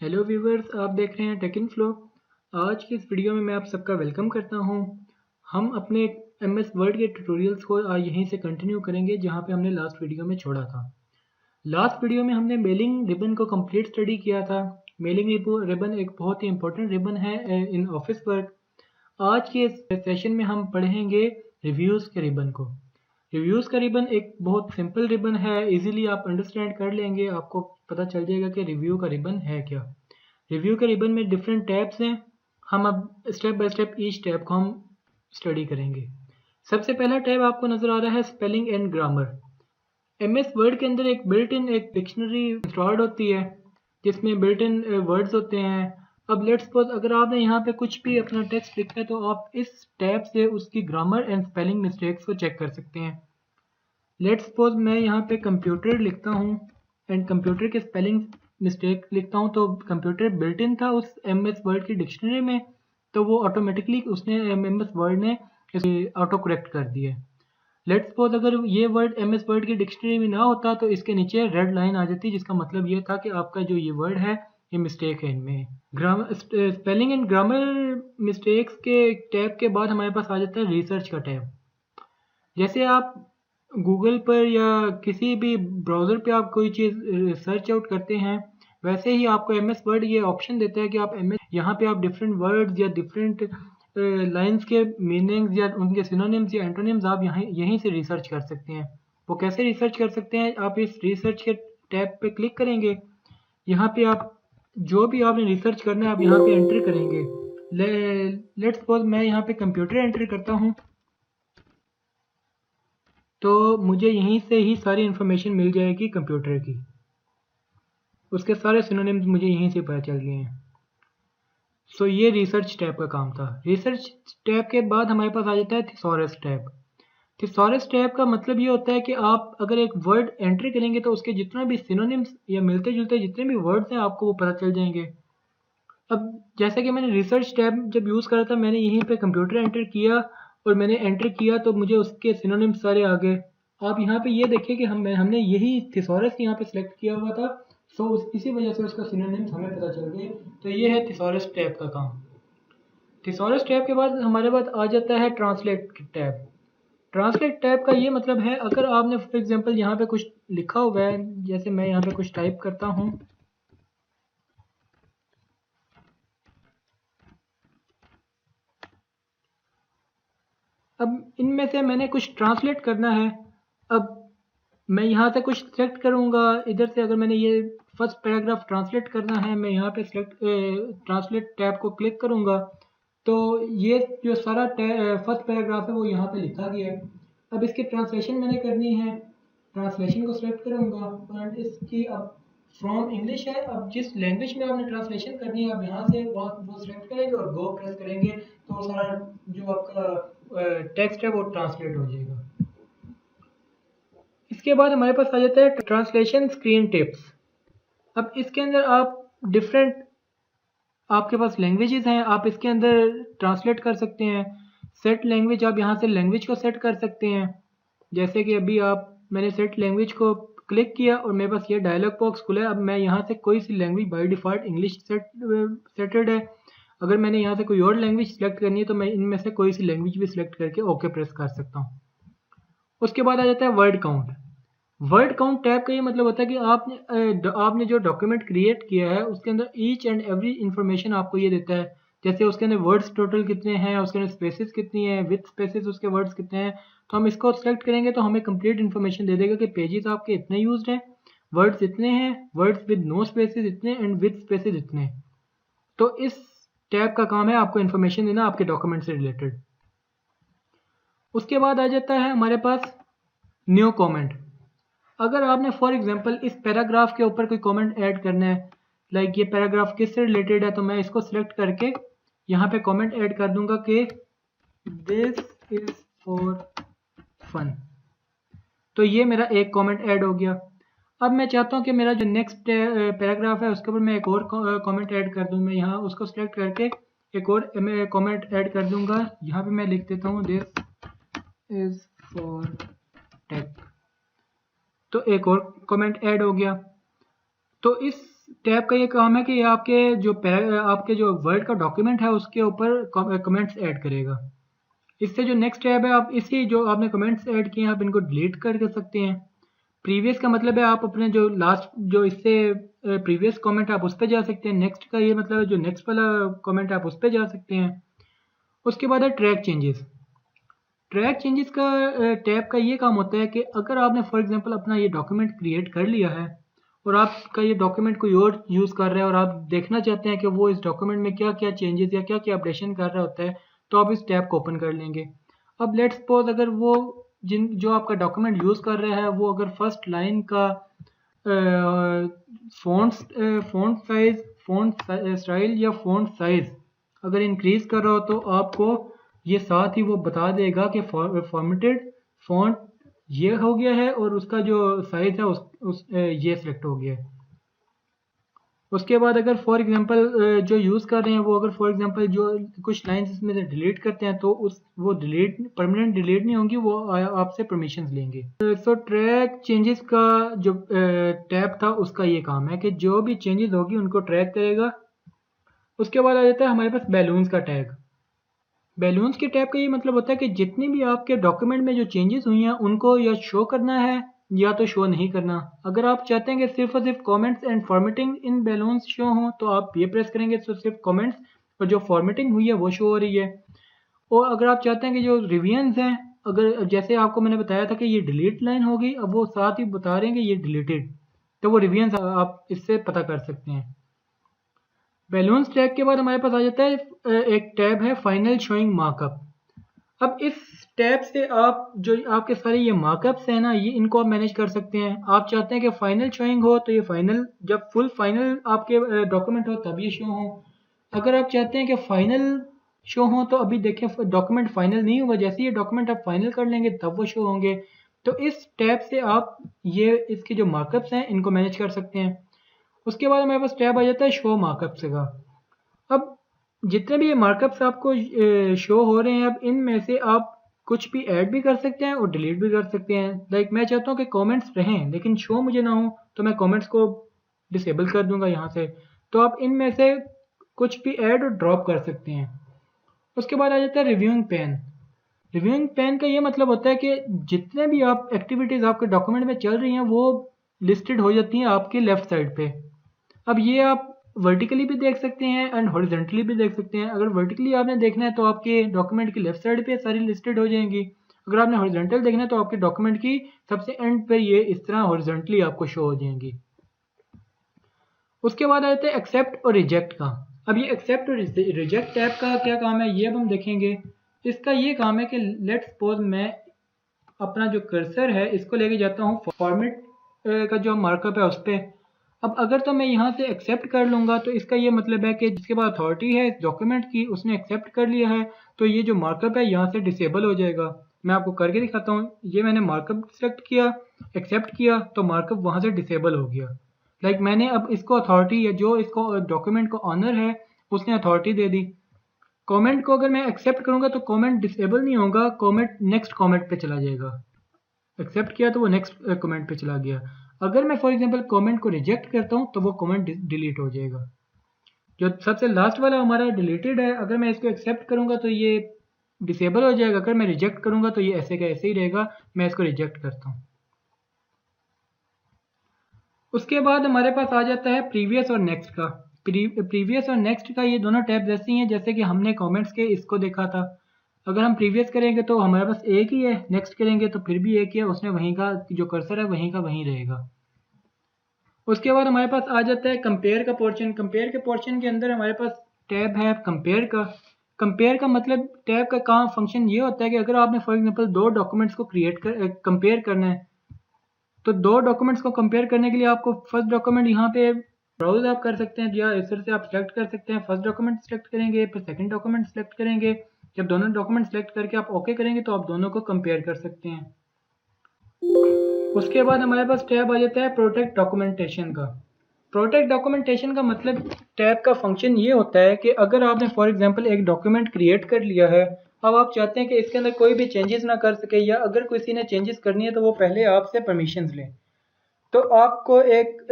Hello viewers, आप देख रहे हैं टेक इन फ्लो। आज की इस वीडियो में मैं आप सबका वेलकम करता हूं। हम अपने एमएस वर्ड के ट्यूटोरियल्स को आज यहीं से कंटिन्यू करेंगे जहां पे हमने लास्ट वीडियो में छोड़ा था। लास्ट वीडियो में हमने मेलिंग रिबन को कंप्लीट स्टडी किया था। मेलिंग रिबन एक बहुत ही इंपॉर्टेंट रिबन है इन ऑफिस वर्क। आज के इस सेशन में हम पढ़ेंगे रिव्यूज़ के रिबन को। रिव्यूज़ का रिबन एक बहुत सिंपल रिबन है, इजीली आप अंडरस्टैंड कर लेंगे, आपको पता चल जाएगा कि रिव्यू का रिबन है क्या। रिव्यू के रिबन में डिफरेंट टैब्स हैं। हम अब step by step each tab को हम स्टडी करेंगे। सबसे पहला टैब आपको नज़र आ रहा है spelling and grammar. MS word के अंदर एक बिल्ट इन एक डिक्शनरी इंस्टॉल्ड होती है जिसमें बिल्ट इन वर्ड्स होते हैं। अब लेट्स सपोज अगर आपने यहाँ पे कुछ भी अपना टेक्स्ट लिखा है तो आप इस टैब से उसकी ग्रामर एंड स्पेलिंग मिस्टेक्स को चेक कर सकते हैं। लेट्स सपोज मैं यहाँ पे कंप्यूटर लिखता हूँ एंड कंप्यूटर के स्पेलिंग मिस्टेक लिखता हूँ, तो कंप्यूटर बिल्ट इन था उस एमएस वर्ड की डिक्शनरी में, तो वो ऑटोमेटिकली उसने एमएस वर्ड ने ऑटो करेक्ट कर दिया। लेट्स सपोज अगर ये वर्ड एमएस वर्ड की डिक्शनरी में ना होता तो इसके नीचे रेड लाइन आ जाती, जिसका मतलब ये था कि आपका जो ये वर्ड है ये मिस्टेक है इनमें। Grammar spelling and grammar mistakes के टैब के बाद हमारे पास आ जाता है रिसर्च का टैब। जैसे आप गूगल पर या किसी भी ब्राउज़र पे आप कोई चीज़ सर्च आउट करते हैं, वैसे ही आपको एमएस वर्ड ये ऑप्शन देता है कि आप एमएस यहाँ पे आप डिफरेंट वर्ड्स या डिफरेंट लाइंस के मीनिंग्स या उनके सिनोनिम्स या एंटोनिम्स आप यहीं से रिसर्च कर सकते हैं। वो कैसे रिसर्च कर सकते हैं, आप इस रिसर्च के टैब पे क्लिक करेंगे। यहाँ पे आप जो भी आपने रिसर्च करना है आप यहाँ पे एंटर करेंगे। लेट्स सपोज मैं यहाँ पे कंप्यूटर एंटर करता हूँ, तो मुझे यहीं से ही सारी इन्फॉर्मेशन मिल जाएगी कंप्यूटर की। उसके सारे सिनोनिम्स मुझे यहीं से पता चल गए हैं। सो ये रिसर्च टैब का काम था। रिसर्च टैब के बाद हमारे पास आ जाता है थिसॉरस टैब। थिसॉरस टैब का मतलब ये होता है कि आप अगर एक वर्ड एंटर करेंगे तो उसके जितना भी सिनोनिम्स या मिलते जुलते जितने भी वर्ड्स हैं आपको वो पता चल जाएंगे। अब जैसा कि मैंने रिसर्च टैब जब यूज़ करा था, मैंने यहीं पे कंप्यूटर एंटर किया और मैंने एंटर किया तो मुझे उसके सिनोनिम्स सारे आ गए। आप यहाँ पे ये देखिए कि हमने यही थिसॉरस यहाँ पे सिलेक्ट किया हुआ था, सो इसी वजह से उसका सिनोनिम्स हमें पता चल गए। तो ये है थिसॉरस टैब का काम। थिसॉरस टैब के बाद हमारे पास आ जाता है ट्रांसलेट टैब। ट्रांसलेट टैब का ये मतलब है, अगर आपने फॉर एग्जांपल यहाँ पे कुछ लिखा हुआ है, जैसे मैं यहाँ पे कुछ टाइप करता हूँ, अब इनमें से मैंने कुछ ट्रांसलेट करना है। अब मैं यहाँ से कुछ सेलेक्ट करूँगा, इधर से अगर मैंने ये फर्स्ट पैराग्राफ ट्रांसलेट करना है, मैं यहाँ पे सेलेक्ट ट्रांसलेट टैब को क्लिक करूँगा तो ये जो सारा फर्स्ट पैराग्राफ है वो यहाँ पे लिखा गया है। अब इसकी ट्रांसलेशन मैंने करनी है, ट्रांसलेशन को सिलेक्ट करूँगा एंड इसकी अब फ्रॉम इंग्लिश है, अब जिस लैंग्वेज में आपने ट्रांसलेशन करनी है आप यहाँ से वो सिलेक्ट करेंगे और गो प्रेस करेंगे तो सारा जो आपका टेक्स्ट है वो ट्रांसलेट हो जाएगा। इसके बाद हमारे पास आ जाता है ट्रांसलेशन स्क्रीन टिप्स। अब इसके अंदर आप डिफरेंट आपके पास लैंग्वेजेस हैं, आप इसके अंदर ट्रांसलेट कर सकते हैं। सेट लैंग्वेज, आप यहाँ से लैंग्वेज को सेट कर सकते हैं। जैसे कि अभी मैंने सेट लैंग्वेज को क्लिक किया और मेरे पास ये डायलॉग बॉक्स खुला है। अब मैं यहाँ से कोई सी language by default English setted है, अगर मैंने यहाँ से कोई और लैंग्वेज सेलेक्ट करनी है तो मैं इनमें से कोई सी लैंग्वेज भी सिलेक्ट करके ओके प्रेस कर सकता हूँ। उसके बाद आ जाता है word count. Word count tab का ये मतलब होता है कि आपने जो डॉक्यूमेंट क्रिएट किया है उसके अंदर ईच एंड एवरी इंफॉर्मेशन आपको ये देता है। जैसे उसके अंदर वर्ड्स टोटल कितने हैं, उसके अंदर स्पेसेस कितनी है, विथ स्पेसेस उसके वर्ड्स कितने हैं। तो हम इसको सेलेक्ट करेंगे तो हमें कंप्लीट इन्फॉर्मेशन दे देगा कि पेजेस आपके इतने यूज्ड हैं, वर्ड्स इतने हैं, वर्ड्स विद नो स्पेसेस इतने एंड विद स्पेसेस इतने। तो इस टैब का काम है आपको इन्फॉर्मेशन देना आपके डॉक्यूमेंट से रिलेटेड। उसके बाद आ जाता है हमारे पास न्यू कॉमेंट। अगर आपने फॉर एग्जांपल इस पैराग्राफ के ऊपर कोई कमेंट ऐड करना है, लाइक ये पैराग्राफ किससे रिलेटेड है, तो मैं इसको सिलेक्ट करके यहाँ पे कमेंट ऐड कर दूंगा कि दिस इज फॉर फन। तो ये मेरा एक कमेंट ऐड हो गया। अब मैं चाहता हूँ कि मेरा जो नेक्स्ट पैराग्राफ है उसके ऊपर मैं एक और कमेंट ऐड कर दूँ। मैं यहाँ उसको सिलेक्ट करके एक और कमेंट ऐड कर दूंगा। यहाँ पे मैं लिख देता हूँ दिस इज फॉर टेक, तो एक और कमेंट ऐड हो गया। तो इस टैब का ये काम है कि आपके जो वर्ड का डॉक्यूमेंट है उसके ऊपर कमेंट्स ऐड करेगा। इससे जो नेक्स्ट टैब है, आप इसी जो आपने कमेंट्स ऐड किए हैं आप इनको डिलीट कर सकते हैं। प्रीवियस का मतलब है आप अपने जो लास्ट जो इससे प्रीवियस कमेंट आप उस पर जा सकते हैं। नेक्स्ट का ये मतलब है जो नेक्स्ट वाला कमेंट आप उस पर जा सकते हैं। उसके बाद है ट्रैक चेंजेस। ट्रैक चेंजेस का टैब का ये काम होता है कि अगर आपने फॉर एग्जांपल अपना ये डॉक्यूमेंट क्रिएट कर लिया है और आपका ये डॉक्यूमेंट कोई और यूज़ कर रहा है और आप देखना चाहते हैं कि वो इस डॉक्यूमेंट में क्या क्या चेंजेस या क्या क्या अपडेशन कर रहा होता है, तो आप इस टैब को ओपन कर लेंगे। अब लेट्स सपोज अगर वो जो आपका डॉक्यूमेंट यूज़ कर रहा है वो अगर फर्स्ट लाइन का फ़ॉन्ट साइज़, फ़ॉन्ट स्टाइल या फ़ॉन्ट साइज़ अगर इंक्रीज़ कर रहा हो तो आपको ये साथ ही वो बता देगा कि फॉर्मेटेड फ़ॉन्ट ये हो गया है और उसका जो साइज़ है ये सिलेक्ट हो गया है। उसके बाद अगर फॉर एग्जांपल जो यूज़ कर रहे हैं वो अगर फॉर एग्जांपल जो कुछ लाइंस इसमें से डिलीट करते हैं तो वो परमानेंट डिलीट नहीं होंगी, वो आपसे परमिशंस लेंगे। सो ट्रैक चेंजेस का जो टैब था उसका ये काम है कि जो भी चेंजेस होगी उनको ट्रैक करेगा। उसके बाद आ जाता है हमारे पास बैलून्स का टैग। बैलून्स के टैब का ये मतलब होता है कि जितनी भी आपके डॉक्यूमेंट में जो चेंजेस हुई हैं उनको या शो करना है या तो शो नहीं करना। अगर आप चाहते हैं कि सिर्फ और सिर्फ comments and formatting in balloons show हों तो आप ये प्रेस करेंगे तो सिर्फ कमेंट्स और जो फॉर्मेटिंग हुई है वो शो हो रही है। और अगर आप चाहते हैं कि जो रिविजन्स हैं, अगर जैसे आपको मैंने बताया था कि ये डिलीट लाइन होगी, अब वो साथ ही बता रहे हैं कि ये डिलीटेड, तो वो रिविजन्स आप इससे पता कर सकते हैं। बैलून्स टैग के बाद हमारे पास आ जाता है एक टैब है फाइनल शोइंग मार्कअप। अब इस टैब से आप जो आपके सारे ये मार्कअप्स हैं ना, ये इनको आप मैनेज कर सकते हैं। आप चाहते हैं कि फाइनल शोइंग हो तो ये फाइनल, जब फुल फाइनल आपके डॉक्यूमेंट हो तब ये शो हो। अगर आप चाहते हैं कि फाइनल शो हो तो अभी देखें डॉक्यूमेंट फाइनल नहीं हुआ, जैसे ये डॉक्यूमेंट आप फाइनल कर लेंगे तब वो शो होंगे। तो इस टैब से आप ये इसके जो मार्कअप्स हैं इनको मैनेज कर सकते हैं। उसके बाद हमारे पास टैब आ जाता है शो मार्कअप्स का। अब जितने भी ये मार्कअप्स आपको शो हो रहे हैं, अब इनमें से आप कुछ भी ऐड भी कर सकते हैं और डिलीट भी कर सकते हैं। लाइक मैं चाहता हूँ कि कमेंट्स रहें लेकिन शो मुझे ना हो, तो मैं कमेंट्स को डिसेबल कर दूंगा यहाँ से। तो आप इनमें से कुछ भी ऐड और ड्रॉप कर सकते हैं। उसके बाद आ जाता है रिव्यूइंग पैन। रिव्यूइंग पैन का ये मतलब होता है कि जितने भी आप एक्टिविटीज़ आपके डॉक्यूमेंट में चल रही हैं वो लिस्टेड हो जाती हैं आपकी लेफ़्ट साइड पे। अब ये आप वर्टिकली भी देख सकते हैं एंड हॉरिजॉन्टली भी देख सकते हैं। अगर वर्टिकली आपने देखना है तो आपके डॉक्यूमेंट की लेफ्ट साइड पे सारी लिस्टेड हो जाएंगी। अगर आपने हॉरिजॉन्टल देखना है तो आपके डॉक्यूमेंट की सबसे एंड पे ये इस तरह हॉरिजॉन्टली आपको शो हो जाएंगी। उसके बाद आ जाता है एक्सेप्ट और रिजेक्ट का। अब ये एक्सेप्ट और रिजेक्ट टैब का क्या काम है ये अब हम देखेंगे। इसका ये काम है कि लेट्स सपोज मैं अपना जो कर्सर है इसको लेके जाता हूँ फॉर्मेट का जो मार्कअप है उस पर। अब अगर तो मैं यहाँ से एक्सेप्ट कर लूँगा तो इसका ये मतलब है कि जिसके पास अथॉरिटी है इस डॉक्यूमेंट की उसने एक्सेप्ट कर लिया है, तो ये जो मार्कअप है यहाँ से डिसेबल हो जाएगा। मैं आपको करके दिखाता हूँ। ये मैंने मार्कअप सेलेक्ट किया, एक्सेप्ट किया, तो मार्कअप वहाँ से डिसेबल हो गया। लाइक मैंने अब इसको अथॉरिटी या जो इसको डॉक्यूमेंट को ऑनर है उसने अथॉरिटी दे दी। कमेंट को अगर मैं एक्सेप्ट करूँगा तो कमेंट डिसेबल नहीं होगा, कमेंट नेक्स्ट कमेंट पे चला जाएगा। एक्सेप्ट किया तो वो नेक्स्ट कमेंट पे चला गया। अगर मैं फॉर एग्जांपल कमेंट को रिजेक्ट करता हूँ तो वो कमेंट डिलीट हो जाएगा। जो सबसे लास्ट वाला हमारा डिलीटेड है, अगर मैं इसको एक्सेप्ट करूँगा तो ये डिसेबल हो जाएगा, अगर मैं रिजेक्ट करूँगा तो ये ऐसे का ऐसे ही रहेगा। मैं इसको रिजेक्ट करता हूँ। उसके बाद हमारे पास आ जाता है प्रीवियस और नेक्स्ट का। प्रीवियस और नेक्स्ट का ये दोनों टैब्स ऐसे ही हैं जैसे कि हमने कमेंट्स के इसको देखा था। अगर हम प्रीवियस करेंगे तो हमारे पास एक ही है, नेक्स्ट करेंगे तो फिर भी एक ही है, उसमें वहीं का जो कर्सर है वहीं का वहीं रहेगा। उसके बाद हमारे पास आ जाता है कंपेयर का पोर्शन। कंपेयर के पोर्शन के अंदर हमारे पास टैब है कंपेयर का। कंपेयर का मतलब टैब का काम फंक्शन ये होता है कि अगर आपने फॉर एग्जांपल दो डॉक्यूमेंट्स को कंपेयर करना है, तो दो डॉक्यूमेंट्स को कंपेयर करने के लिए आपको फर्स्ट डॉक्यूमेंट यहाँ पे ब्राउज आप कर सकते हैं या इस तरह से आप सेलेक्ट कर सकते हैं। फर्स्ट डॉक्यूमेंट सेलेक्ट करेंगे, फिर सेकंड डॉक्यूमेंट सेलेक्ट करेंगे। जब दोनों डॉक्यूमेंट सेलेक्ट करके आप ओके करेंगे तो आप दोनों को कंपेयर कर सकते हैं। उसके बाद हमारे पास टैब आ जाता है प्रोटेक्ट डॉक्यूमेंटेशन का। प्रोटेक्ट डॉक्यूमेंटेशन का मतलब टैब का फंक्शन ये होता है कि अगर आपने फॉर एग्जांपल एक डॉक्यूमेंट क्रिएट कर लिया है, अब आप चाहते हैं कि इसके अंदर कोई भी चेंजेस ना कर सके, या अगर किसी ने चेंजेस करनी है तो वो पहले आपसे परमिशंस लें। तो आपको एक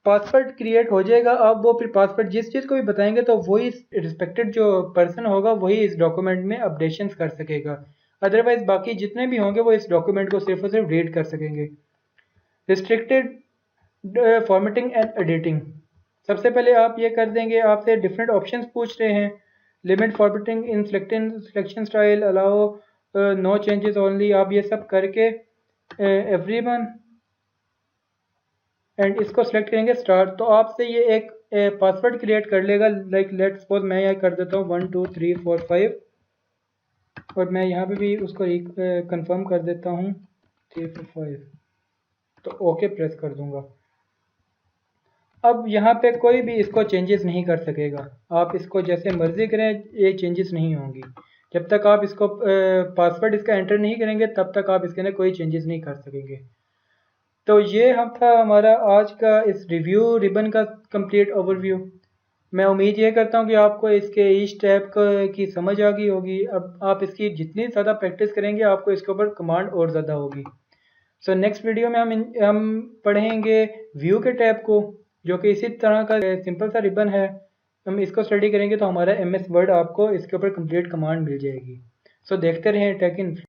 पासवर्ड क्रिएट हो जाएगा। अब वो फिर पासवर्ड जिस चीज़ को भी बताएंगे तो वही रिस्पेक्टेड जो पर्सन होगा वही इस डॉक्यूमेंट में अपडेशन कर सकेगा, अदरवाइज बाकी जितने भी होंगे वो इस डॉक्यूमेंट को सिर्फ और सिर्फ रीड कर सकेंगे। रिस्ट्रिक्टेड फॉर्मेटिंग एंड एडिटिंग, सबसे पहले आप ये कर देंगे, आपसे डिफरेंट ऑप्शंस पूछ रहे हैं। Limit formatting in selection style, allow no changes only, आप ये सब करके एवरीवन एंड इसको सेलेक्ट करेंगे स्टार्ट, तो आपसे ये एक पासवर्ड क्रिएट कर लेगा। लाइक लेट्स सपोज मैं यहाँ कर देता हूँ 1 2 3 4 5 और मैं यहाँ पे भी उसको कंफर्म कर देता हूँ 3 4 5, तो ओके प्रेस कर दूंगा। अब यहाँ पे कोई भी इसको चेंजेस नहीं कर सकेगा, आप इसको जैसे मर्जी करें ये चेंजेस नहीं होंगी। जब तक आप इसको पासवर्ड इसका एंटर नहीं करेंगे तब तक आप इसके अंदर कोई चेंजेस नहीं कर सकेंगे। तो ये हम था हमारा आज का इस रिव्यू रिबन का कंप्लीट ओवरव्यू। मैं उम्मीद ये करता हूँ कि आपको इसके ईच टैब की समझ आ गई होगी। अब आप इसकी जितनी ज़्यादा प्रैक्टिस करेंगे आपको इसके ऊपर कमांड और ज़्यादा होगी। सो नेक्स्ट वीडियो में हम पढ़ेंगे व्यू के टैब को, जो कि इसी तरह का सिंपल सा रिबन है। हम इसको स्टडी करेंगे तो हमारा MS वर्ड आपको इसके ऊपर कंप्लीट कमांड मिल जाएगी। सो देखते रहें टेक इन।